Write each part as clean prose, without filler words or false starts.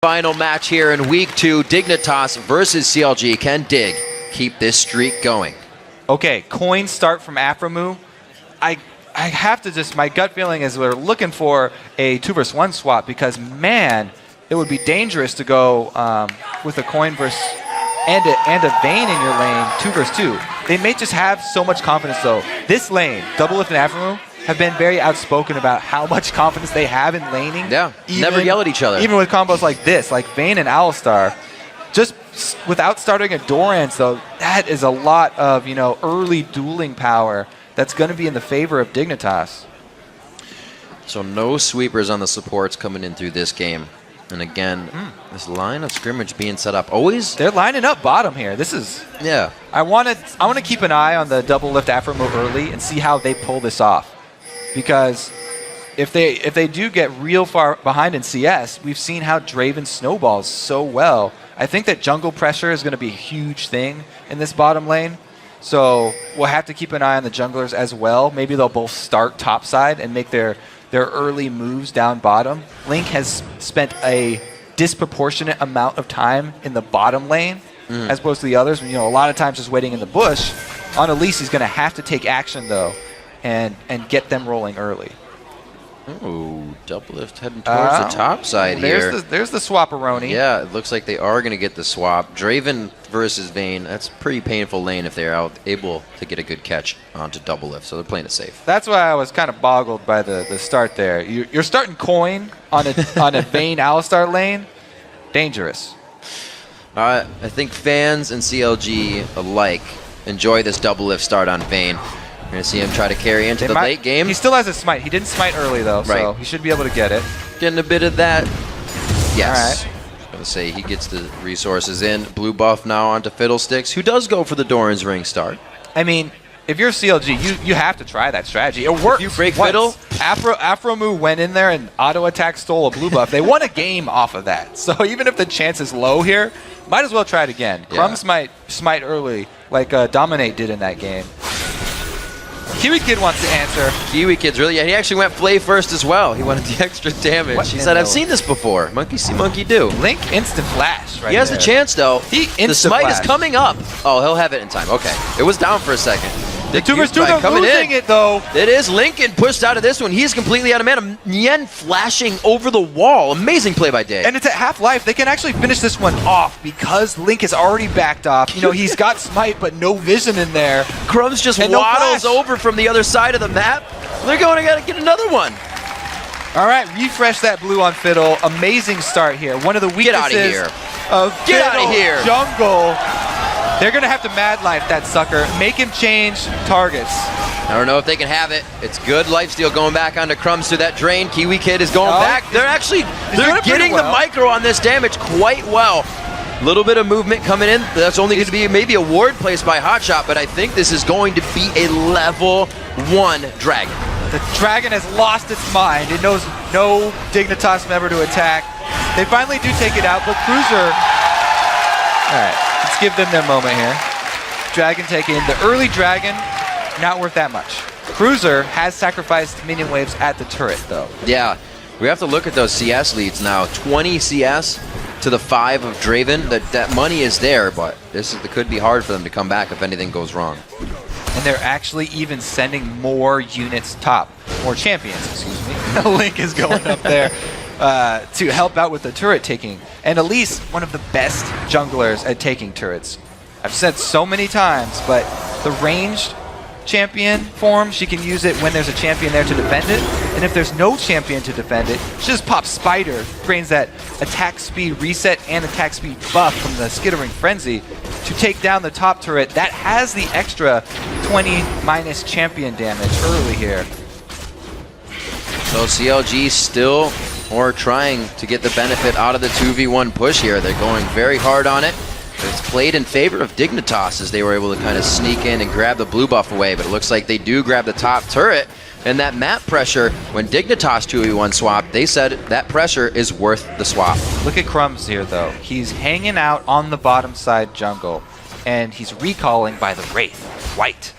Final match here in week 2, Dignitas versus CLG. Can Dig keep this streak going? Okay, coin start from Afromu. I have to just, my gut feeling is we're looking for a 2 versus 1 swap because, man, it would be dangerous to go with a coin versus and a Vayne in your lane, 2 versus 2. They may just have so much confidence though. This lane, Doublelift and Afromu, have been very outspoken about how much confidence they have in laning. Yeah, never yell at each other. Even with combos like this, like Vayne and Alistar. Just without starting a Dorans though, that is a lot of, you know, early dueling power that's going to be in the favor of Dignitas. So no sweepers on the supports coming in through this game. And again, this line of scrimmage being set up. Always they're lining up bottom here. This is I want to keep an eye on the Doublelift Afromu early and see how they pull this off. Because if they do get real far behind in CS, we've seen how Draven snowballs so well. I think that jungle pressure is going to be a huge thing in this bottom lane. So we'll have to keep an eye on the junglers as well. Maybe they'll both start topside and make their early moves down bottom. Link has spent a disproportionate amount of time in the bottom lane as opposed to the others. You know, a lot of times just waiting in the bush. On Elise, he's going to have to take action though and get them rolling early. Ooh, Doublelift heading towards the top side here. There's the swap-a-roni. Yeah, it looks like they are going to get the swap. Draven versus Vayne, that's a pretty painful lane if they're able to get a good catch onto Doublelift, so they're playing it safe. That's why I was kind of boggled by the start there. You're starting coin on a Vayne Alistar lane. Dangerous. I think fans and CLG alike enjoy this Doublelift start on Vayne. We're going to see him try to carry into the late game. He still has a smite. He didn't smite early, though, so he should be able to get it. Getting a bit of that. Yes. All right. I was going to say he gets the resources in. Blue buff now onto Fiddlesticks, who does go for the Doran's Ring start. I mean, if you're CLG, you have to try that strategy. It works. If you break Fiddle. Afromu went in there and auto-attack stole a blue buff. They won a game off of that. So even if the chance is low here, might as well try it again. Yeah. Crumbs might smite early like Dominate did in that game. Kiwi Kid wants to answer. Kiwi Kid's really, he actually went Flay first as well. He wanted the extra damage. He said, I've seen this before. Monkey see, monkey do. Link instant flash right He has there. the chance, though. The smite flash. is coming up. Oh, he'll have it in time. Okay. It was down for a second. The 2 vs 2, they're losing it, though. It is. Lincoln pushed out of this one. He's completely out of mana. Yen flashing over the wall. Amazing play by Day. And it's at half-life. They can actually finish this one off because Link is already backed off. You know, he's got smite, but no vision in there. Crumbs just waddles over from the other side of the map. They're going to get another one. All right, refresh that blue on Fiddle. Amazing start here. One of the weaknesses of Fiddle jungle. They're going to have to Mad Life that sucker. Make him change targets. I don't know if they can have it. It's good lifesteal going back onto Crumbs through that drain. Kiwi Kid is going back. They're getting the micro on this damage quite well. Little bit of movement coming in. That's only going to be maybe a ward placed by Hotshot, but I think this is going to be a level 1 Dragon. The Dragon has lost its mind. It knows no Dignitas member to attack. They finally do take it out, but Cruiser... All right. Let's give them their moment here. Dragon taking the early Dragon, not worth that much. Cruiser has sacrificed minion waves at the turret, though. Yeah, we have to look at those CS leads now. 20 CS to the 5 of Draven. That money is there, but it could be hard for them to come back if anything goes wrong. And they're actually even sending more units top, more champions, excuse me. Link is going up there. To help out with the turret taking. And Elise, one of the best junglers at taking turrets. I've said so many times, but the ranged champion form, she can use it when there's a champion there to defend it. And if there's no champion to defend it, she just pops Spider, gains that attack speed reset and attack speed buff from the Skittering Frenzy to take down the top turret. That has the extra 20 minus champion damage early here. So CLG still trying to get the benefit out of the 2v1 push here. They're going very hard on it. It's played in favor of Dignitas as they were able to kind of sneak in and grab the blue buff away, but it looks like they do grab the top turret. And that map pressure, when Dignitas 2v1 swap, they said that pressure is worth the swap. Look at Crumbs here, though. He's hanging out on the bottom side jungle, and he's recalling by the Wraith, White.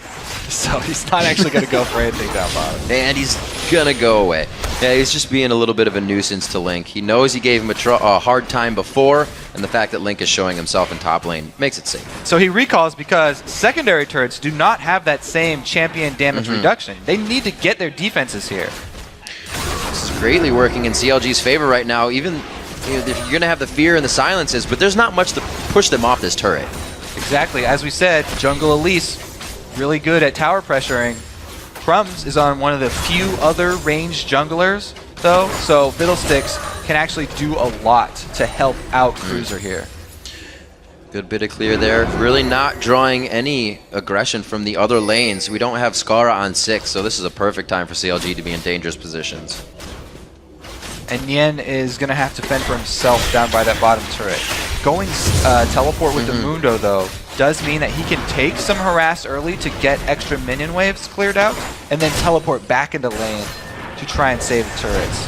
So he's not actually going to go for anything down bottom. And he's going to go away. Yeah, he's just being a little bit of a nuisance to Link. He knows he gave him a hard time before, and the fact that Link is showing himself in top lane makes it safe. So he recalls because secondary turrets do not have that same champion damage reduction. They need to get their defenses here. This is greatly working in CLG's favor right now. Even you're going to have the fear and the silences, but there's not much to push them off this turret. Exactly. As we said, Jungle Elise, really good at tower pressuring. Crumbs is on one of the few other ranged junglers, though, so Fiddlesticks can actually do a lot to help out Cruiser here. Good bit of clear there. Really not drawing any aggression from the other lanes. We don't have Skara on 6, so this is a perfect time for CLG to be in dangerous positions. And Nien is going to have to fend for himself down by that bottom turret. Going teleport with the Mundo, though, does mean that he can take some harass early to get extra minion waves cleared out, and then teleport back into lane to try and save the turrets.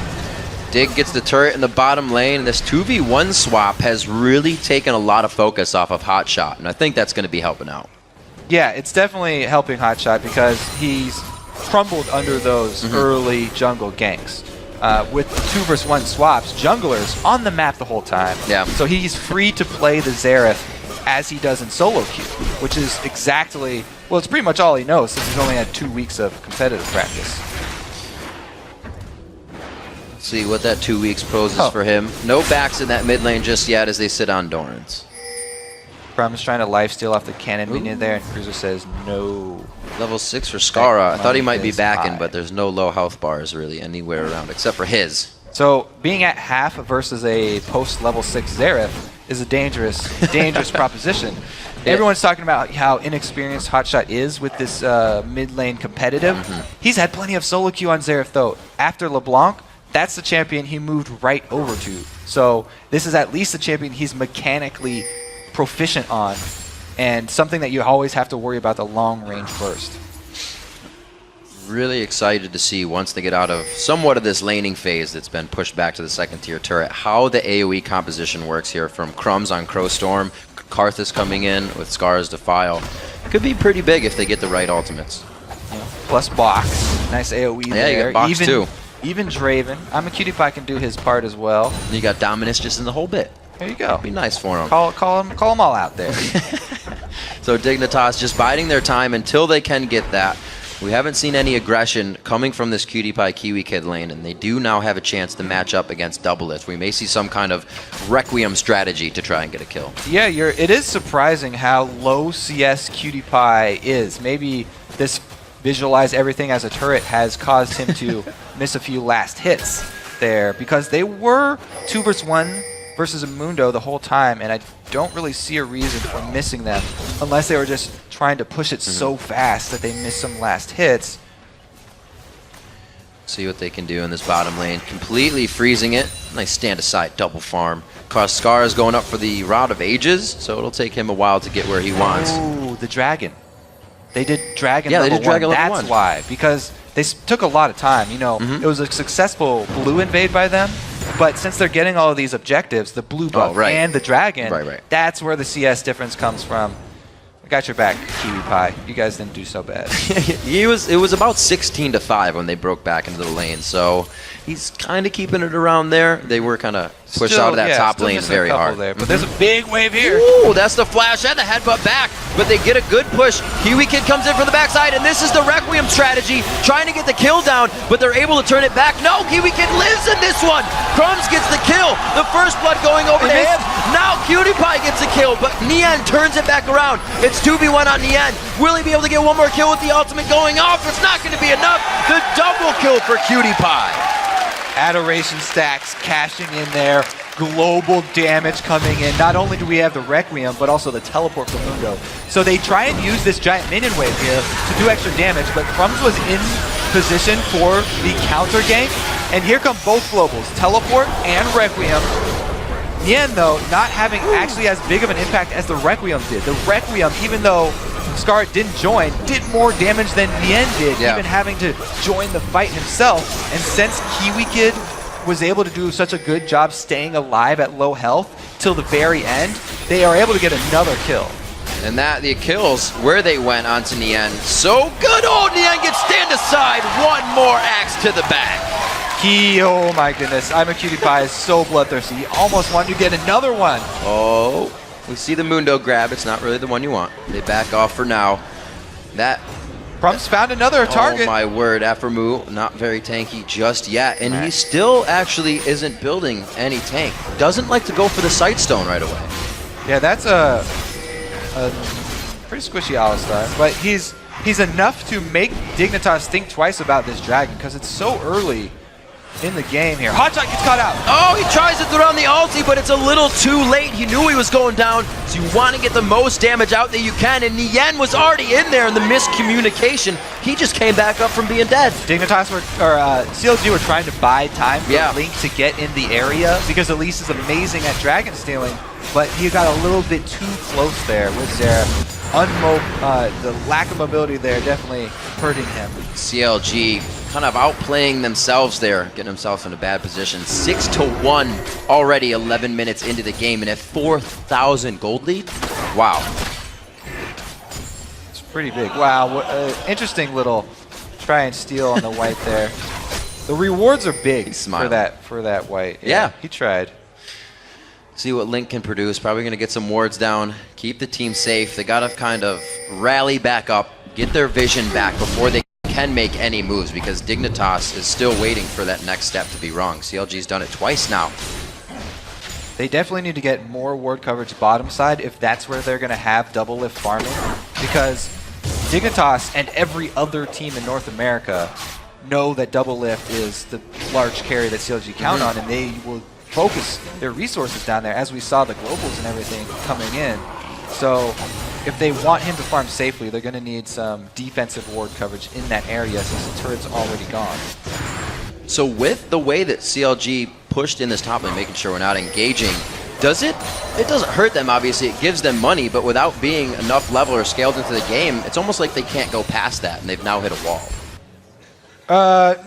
Dig gets the turret in the bottom lane. This 2v1 swap has really taken a lot of focus off of Hotshot, and I think that's going to be helping out. Yeah, it's definitely helping Hotshot because he's crumbled under those early jungle ganks. With 2 versus 1 swaps, junglers on the map the whole time. Yeah. So he's free to play the Xerath as he does in solo queue, which is exactly, well, it's pretty much all he knows since he's only had 2 weeks of competitive practice. Let's see what that 2 weeks poses for him. No backs in that mid lane just yet as they sit on Doran's. Crumb's trying to lifesteal off the cannon minion there, and Cruiser says no. Level 6 for Skara. I thought he might be backing, but there's no low health bars really anywhere around except for his. So being at half versus a post-level 6 Xerath is a dangerous proposition. Everyone's talking about how inexperienced Hotshot is with this mid lane competitive. He's had plenty of solo queue on Xerath, though. After LeBlanc, that's the champion he moved right over to. So this is at least a champion he's mechanically proficient on, and something that you always have to worry about the long range burst. Really excited to see once they get out of somewhat of this laning phase that's been pushed back to the second tier turret, how the AoE composition works here from Crumbs on Crowstorm, Karthus coming in with Scar's Defile. Could be pretty big if they get the right ultimates. Plus Box. Nice AoE there. Yeah, you got Box too. Even Draven. I'm a cutie pie can do his part as well. And you got Dominus just in the whole bit. There you go. Be nice for him. Call them all out there. So Dignitas just biding their time until they can get that. We haven't seen any aggression coming from this Cutie Pie Kiwi Kid lane, and they do now have a chance to match up against Doublelift. We may see some kind of Requiem strategy to try and get a kill. Yeah, it is surprising how low CS Cutie Pie is. Maybe this visualize everything as a turret has caused him to miss a few last hits there, because they were 2 versus 1 versus a Mundo the whole time, and I don't really see a reason for missing them unless they were just trying to push it so fast that they missed some last hits. See what they can do in this bottom lane. Completely freezing it. Nice stand aside double farm. Cause Scar is going up for the Rod of Ages, so it'll take him a while to get where he wants. Ooh, the Dragon. They did Dragon level they did Dragon 1. Level 1. That's why, because they took a lot of time. You know, it was a successful blue invade by them, but since they're getting all of these objectives, the blue buff and the Dragon, that's where the CS difference comes from. I got your back, Kiwi Pie. You guys didn't do so bad. It was about 16-5 when they broke back into the lane, so he's kind of keeping it around there. They were kind of pushed out of that top lane very hard. There, but there's a big wave here. Ooh, that's the flash and the headbutt back, but they get a good push. Kiwi Kid comes in from the backside, and this is the Requiem strategy, trying to get the kill down, but they're able to turn it back. No, Kiwi Kid lives in this one. Crumbs gets the kill. The first blood going over to him. Now Cutie Pie gets a kill, but Nien turns it back around. It's 2v1 on Nien. Will he be able to get one more kill with the ultimate going off? It's not going to be enough. The double kill for Cutie Pie. Adoration stacks cashing in there. Global damage coming in. Not only do we have the Requiem, but also the teleport from Mundo. So they try and use this giant minion wave here to do extra damage, but Crumbs was in position for the counter gank. And here come both globals, teleport and Requiem. Nien, though, not having actually as big of an impact as the Requiem did. The Requiem, even though Scar didn't join, did more damage than Nien did, even having to join the fight himself. And since Kiwi Kid was able to do such a good job staying alive at low health till the very end, they are able to get another kill. And that, the kills, where they went onto Nien. So good! Oh, Nien gets stand aside. One more axe to the back. Oh my goodness. I'm a Cutie Pie is so bloodthirsty. He almost wanted to get another one. Oh, we see the Mundo grab. It's not really the one you want. They back off for now. That... Prumps found another target. Oh my word, Aphromoo, not very tanky just yet. And he still actually isn't building any tank. Doesn't like to go for the Sightstone right away. Yeah, that's a pretty squishy Alistar, but he's enough to make Dignitas think twice about this dragon because it's so early in the game here. Hotshot gets caught out. Oh, he tries to throw down the ulti, but it's a little too late. He knew he was going down, so you want to get the most damage out that you can, and Nien was already in there in the miscommunication. He just came back up from being dead. Dignitas CLG were trying to buy time for Link to get in the area because Elise is amazing at dragon stealing, but he got a little bit too close there with their the lack of mobility there definitely hurting him. CLG kind of outplaying themselves there, getting themselves in a bad position. 6-1 already 11 minutes into the game and a 4,000 gold lead. Wow. It's pretty big. Wow, interesting little try and steal on the white there. The rewards are big for that white. Yeah. He tried. See what Link can produce. Probably going to get some wards down, keep the team safe. They got to kind of rally back up, get their vision back before they can make any moves, because Dignitas is still waiting for that next step to be wrong. CLG's done it twice now. They definitely need to get more ward coverage bottom side if that's where they're going to have double lift farming, because Dignitas and every other team in North America know that double lift is the large carry that CLG count on, and they will focus their resources down there, as we saw the globals and everything coming in. So if they want him to farm safely, they're going to need some defensive ward coverage in that area since the turret's already gone. So with the way that CLG pushed in this top lane, making sure we're not engaging, it doesn't hurt them, obviously. It gives them money, but without being enough level or scaled into the game, it's almost like they can't go past that, and they've now hit a wall.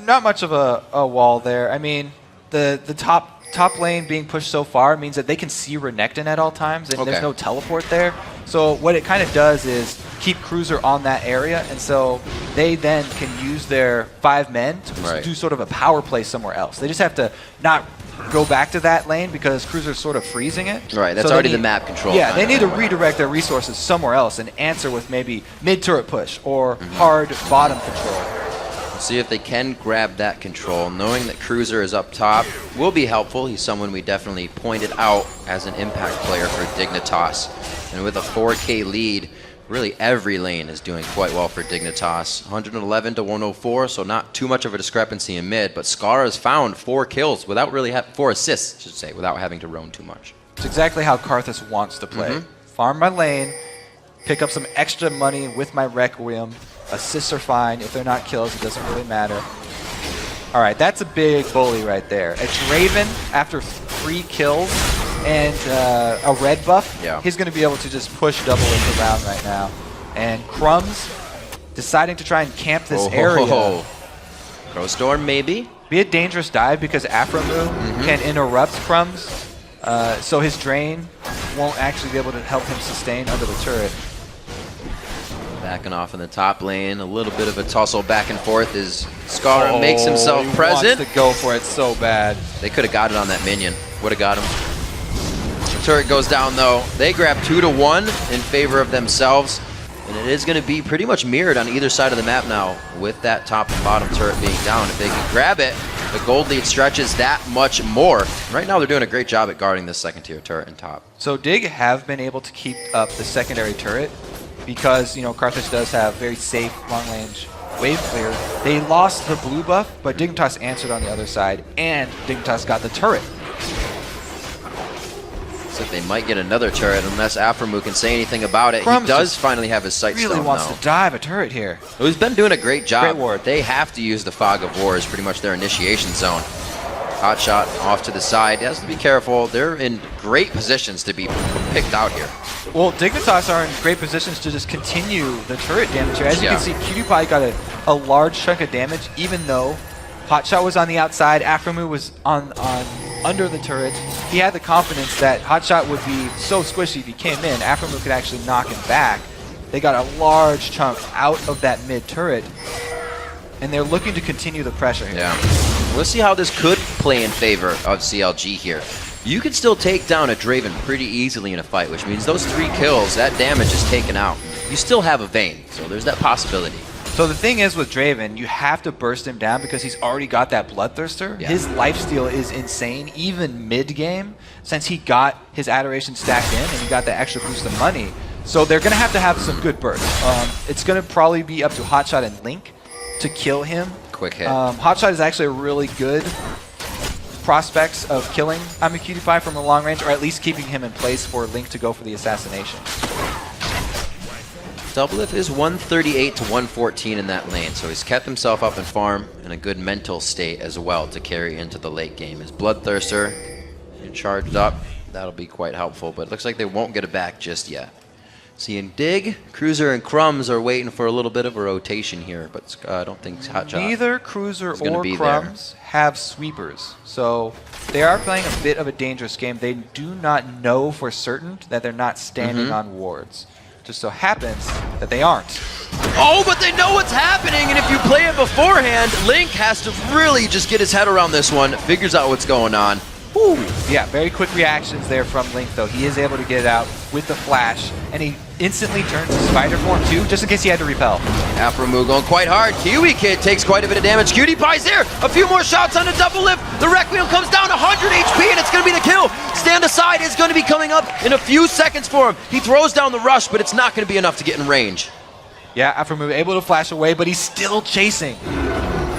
Not much of a wall there. I mean, the top lane being pushed so far means that they can see Renekton at all times, and there's no teleport there. So what it kind of does is keep Cruiser on that area, and so they then can use their 5 men to do sort of a power play somewhere else. They just have to not go back to that lane because Cruiser's sort of freezing it. Right, that's already the map control. Yeah, they need to redirect their resources somewhere else and answer with maybe mid-turret push or hard bottom control. See if they can grab that control. Knowing that Cruiser is up top will be helpful. He's someone we definitely pointed out as an impact player for Dignitas. And with a 4K lead, really every lane is doing quite well for Dignitas. 111 to 104, so not too much of a discrepancy in mid, but Scar has found 4 kills without really 4 assists, I should say, without having to roam too much. It's exactly how Karthus wants to play. Farm my lane, pick up some extra money with my Requiem. Assists are fine. If they're not kills, it doesn't really matter. All right, that's a big bully right there. A Draven, after 3 kills and a red buff, he's going to be able to just push double lift around right now. And Crumbs deciding to try and camp this area. Crowstorm, maybe? Be a dangerous dive because Aphromoo can interrupt Crumbs, so his drain won't actually be able to help him sustain under the turret. Backing off in the top lane, a little bit of a tussle back and forth as Scar makes himself present. Wants to go for it so bad. They could have got it on that minion. Would have got him. The turret goes down though. They grab 2-1 in favor of themselves, and it is going to be pretty much mirrored on either side of the map now with that top and bottom turret being down. If they can grab it, the gold lead stretches that much more. Right now they're doing a great job at guarding this second tier turret and top. So Dig have been able to keep up the secondary turret, because, you know, Karthus does have very safe long-range wave clear. They lost the blue buff, but Dignitas answered on the other side, and Dignitas got the turret. Looks like they might get another turret unless Aphromoo can say anything about it. Crumbs he does finally have his sight stone, really wants to dive a turret here. He's been doing a great job. Great ward. They have to use the Fog of War as pretty much their initiation zone. Hot shot off to the side. He has to be careful. They're in great positions to be picked out here. Well, Dignitas are in great positions to just continue the turret damage here. As you can see, Cutie Pie got a large chunk of damage, even though Hotshot was on the outside, Aphromoo was on under the turret. He had the confidence that Hotshot would be so squishy if he came in, Afromu could actually knock him back. They got a large chunk out of that mid turret, and they're looking to continue the pressure here. Yeah. Let's see how this could play in favor of CLG here. You can still take down a Draven pretty easily in a fight, which means those 3 kills, that damage is taken out. You still have a Vayne, so there's that possibility. So the thing is with Draven, you have to burst him down because he's already got that Bloodthirster. Yeah. His lifesteal is insane, even mid-game, since he got his Adoration stacked in and he got that extra boost of money. So they're going to have some good bursts. It's going to probably be up to Hotshot and Link to kill him. Quick hit. Hotshot is actually a really good prospects of killing Cutie from a long range, or at least keeping him in place for Link to go for the assassination. Doublelift is 138 to 114 in that lane, so he's kept himself up in farm in a good mental state as well to carry into the late game. His Bloodthirster charged up, that'll be quite helpful, but it looks like they won't get it back just yet. Seeing Dig, Cruiser, and Crumbs are waiting for a little bit of a rotation here, but I don't think Hotshot. Neither Cruiser or Crumbs have sweepers, so they are playing a bit of a dangerous game. They do not know for certain that they're not standing on wards. Just so happens that they aren't. Oh, but they know what's happening, and if you play it beforehand, Link has to really just get his head around this one, figures out what's going on. Ooh. Yeah, very quick reactions there from Link, though. He is able to get it out with the flash, and he instantly turns to spider form, too, just in case he had to repel. Afromu going quite hard. Kiwi Kid takes quite a bit of damage. Cutie Pie's there. A few more shots on the Doublelift. The Requiem comes down 100 HP, and it's going to be the kill. Stand aside is going to be coming up in a few seconds for him. He throws down the rush, but it's not going to be enough to get in range. Yeah, Afromu able to flash away, but he's still chasing.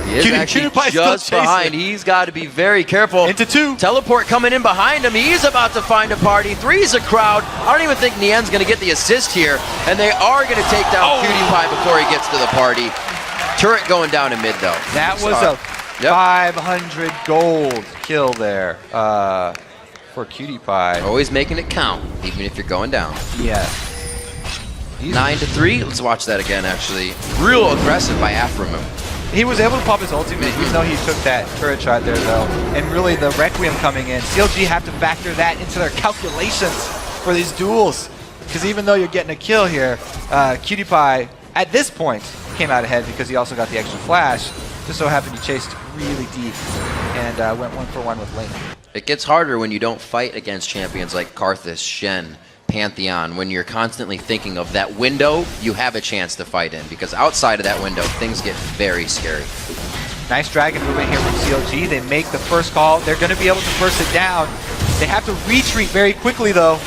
He is actually just behind. He's got to be very careful. Into 2. Teleport coming in behind him. He's about to find a party. 3's a crowd. I don't even think Nien's going to get the assist here. And they are going to take down Cutie Pie before he gets to the party. Turret going down in mid, though. That was a 500 gold kill there for Cutie Pie. Always making it count, even if you're going down. Yeah. 9 to 3. Let's watch that again, actually. Real aggressive by Afromu. He was able to pop his ultimate, even though he took that turret shot there, though. And really, the Requiem coming in, CLG have to factor that into their calculations for these duels. Because even though you're getting a kill here, Cutie Pie, at this point, came out ahead because he also got the extra flash. Just so happened he chased really deep and went 1-for-1 with Link. It gets harder when you don't fight against champions like Karthus, Shen, Pantheon. When you're constantly thinking of that window you have a chance to fight in, because outside of that window things get very scary. Nice dragon movement here from CLG. They make the first call. They're going to be able to burst it down. They have to retreat very quickly though.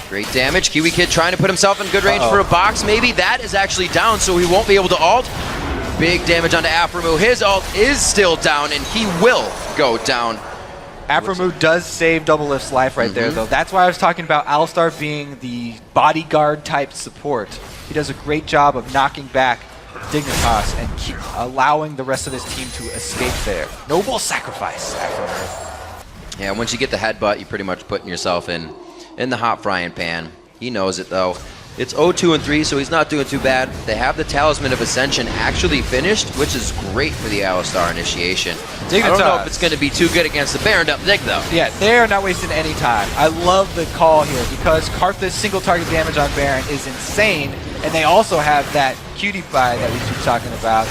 Great damage. Kiwi Kid trying to put himself in good range for a box. Maybe that is actually down, so he won't be able to ult. Big damage onto Afromu. His ult is still down and he will go down. Afromu does save Doublelift's life right there, though. That's why I was talking about Alistar being the bodyguard type support. He does a great job of knocking back Dignitas and allowing the rest of his team to escape there. Noble sacrifice, Afromu. Yeah, once you get the headbutt, you're pretty much putting yourself in the hot frying pan. He knows it, though. It's 0-2 and 3, so he's not doing too bad. They have the Talisman of Ascension actually finished, which is great for the Alistar initiation. Dignitas. I don't know if it's going to be too good against the Baroned up Dig, though. Yeah, they're not wasting any time. I love the call here because Karthus single target damage on Baron is insane, and they also have that Cutie Pie that we keep talking about.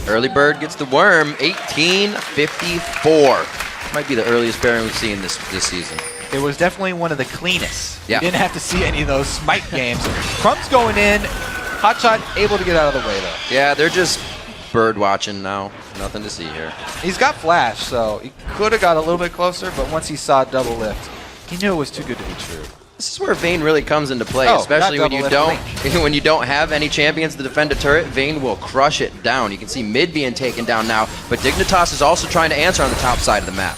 Early bird gets the worm, 1854. Might be the earliest Baron we've seen this season. It was definitely one of the cleanest. Yeah. You didn't have to see any of those smite games. Crumb's going in. Hotshot able to get out of the way, though. Yeah, they're just bird watching now. Nothing to see here. He's got flash, so he could have got a little bit closer, but once he saw Doublelift, he knew it was too good to be true. This is where Vayne really comes into play, especially when you don't have any champions to defend a turret. Vayne will crush it down. You can see mid being taken down now, but Dignitas is also trying to answer on the top side of the map.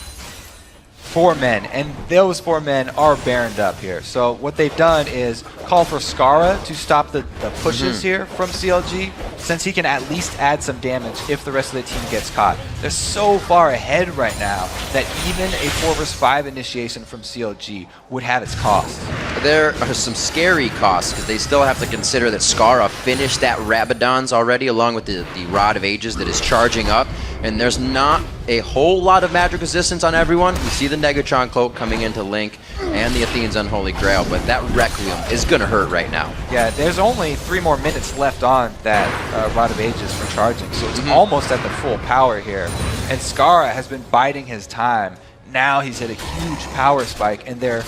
4 men, and those 4 men are baroned up here. So what they've done is call for Skara to stop the pushes here from CLG, since he can at least add some damage if the rest of the team gets caught. They're so far ahead right now that even a 4 vs 5 initiation from CLG would have its cost. There are some scary costs, because they still have to consider that Skara finished that Rabadon's already, along with the Rod of Ages that is charging up. and there's not a whole lot of magic resistance on everyone. We see the Negatron Cloak coming into Link and the Athene's Unholy Grail, but that Requiem is going to hurt right now. Yeah, there's only 3 more minutes left on that Rod of Ages for charging, so it's almost at the full power here. And Skara has been biding his time. Now he's hit a huge power spike, and their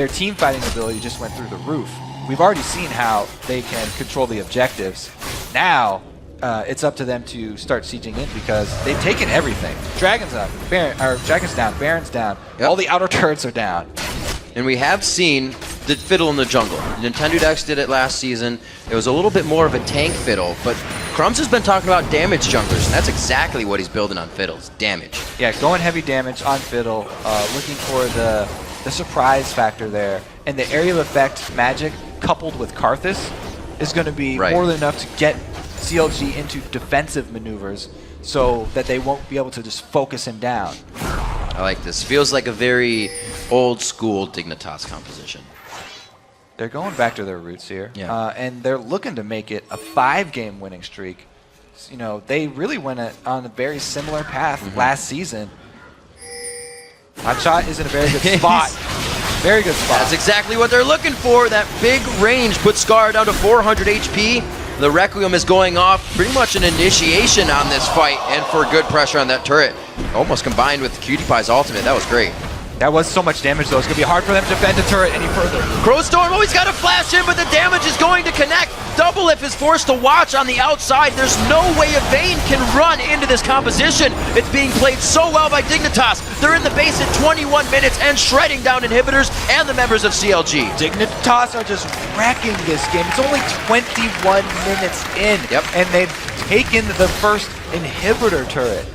team fighting ability just went through the roof. We've already seen how they can control the objectives. Now, it's up to them to start sieging in because they've taken everything. Dragon's up, Dragon's down, Baron's down, all the outer turrets are down. And we have seen the fiddle in the jungle. Nintendo Dex did it last season. It was a little bit more of a tank fiddle, but Crumbs has been talking about damage junglers, and that's exactly what he's building on fiddles, damage. Yeah, going heavy damage on fiddle, looking for the surprise factor there. And the aerial effect magic coupled with Karthus is going to be more than enough to get CLG into defensive maneuvers so that they won't be able to just focus him down. I like this. Feels like a very old school Dignitas composition. They're going back to their roots here, and they're looking to make it a 5-game winning streak. You know, they really went on a very similar path last season. Hotshot is in a very good spot. Very good spot. That's exactly what they're looking for. That big range puts Scar down to 400 HP. The Requiem is going off. Pretty much an initiation on this fight, and for good pressure on that turret. Almost combined with Cutie Pie's ultimate. That was great. That was so much damage, though. It's going to be hard for them to defend the turret any further. Crowstorm always got to flash in, but the damage is going to connect. Doublelift is forced to watch on the outside. There's no way a Vayne can run into this composition. It's being played so well by Dignitas. They're in the base at 21 minutes and shredding down inhibitors and the members of CLG. Dignitas are just wrecking this game. It's only 21 minutes in, and they've taken the first inhibitor turret.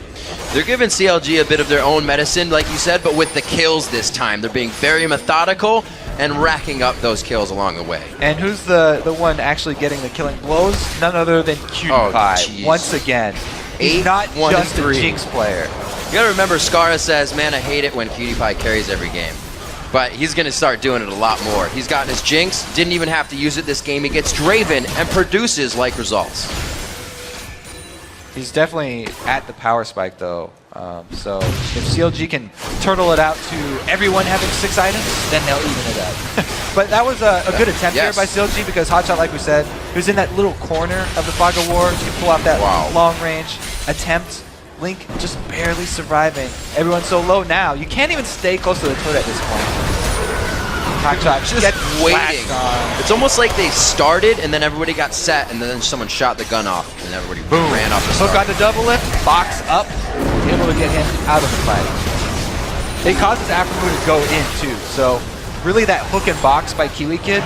They're giving CLG a bit of their own medicine, like you said, but with the kills this time. They're being very methodical and racking up those kills along the way. And who's the one actually getting the killing blows? None other than Cutie Pie. Once again, he's not just a Jinx player. You gotta remember, Skara says, man, I hate it when Cutie Pie carries every game. But he's gonna start doing it a lot more. He's gotten his Jinx, didn't even have to use it this game. He gets Draven and produces like results. He's definitely at the power spike, though. So if CLG can turtle it out to everyone having 6 items, then they'll even it out. But that was a good attempt here by CLG because Hotshot, like we said, he was in that little corner of the Fog of War. He could pull out that long-range attempt. Link just barely surviving. Everyone's so low now. You can't even stay close to the turret at this point. Hotshot just waiting. It's almost like they started and then everybody got set and then someone shot the gun off and everybody ran off the start. Hook on the double lift, box up, able to get him out of the fight. It causes Afromu to go in too, so really that hook and box by Kiwi Kid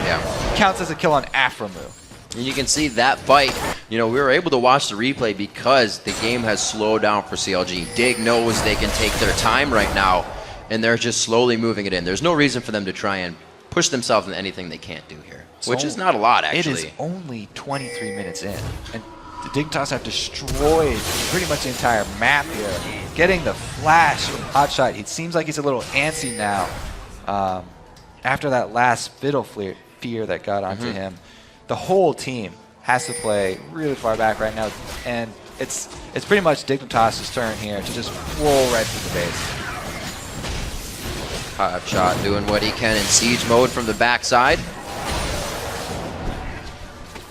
counts as a kill on Afromu. And you can see that fight, you know, we were able to watch the replay because the game has slowed down for CLG. Dig knows they can take their time right now and they're just slowly moving it in. There's no reason for them to try and push themselves into anything they can't do here, which is not a lot, actually. It is only 23 minutes in, and the Dignitas have destroyed pretty much the entire map here. Getting the flash from Hotshot, it seems like he's a little antsy now after that last fiddle fear that got onto him. The whole team has to play really far back right now, and it's pretty much Dignitas' turn here to just roll right through the base. Hotshot doing what he can in siege mode from the backside.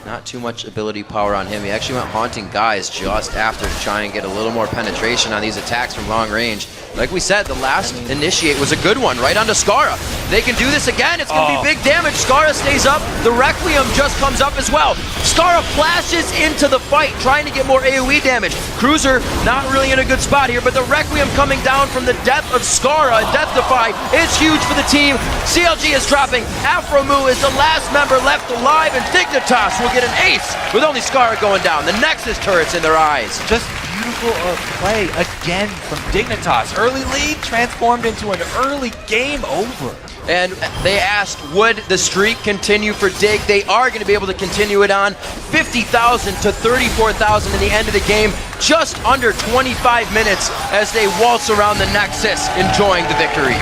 Not too much ability power on him. He actually went haunting guys just after to try and get a little more penetration on these attacks from long range. Like we said, the last initiate was a good one, right onto Skara. They can do this again. It's going to be big damage. Skara stays up. The Requiem just comes up as well. Skara flashes into the fight, trying to get more AoE damage. Cruiser not really in a good spot here, but the Requiem coming down from the death of Skara and Death Defy is huge for the team. CLG is dropping. Afromu is the last member left alive, and Dignitas will get an ace with only Skara going down. The Nexus turrets in their eyes. Just beautiful play again from Dignitas. Early lead transformed into an early game over. And they asked, would the streak continue for Dig? They are going to be able to continue it on. 50,000 to 34,000 in the end of the game. Just under 25 minutes as they waltz around the Nexus, enjoying the victory.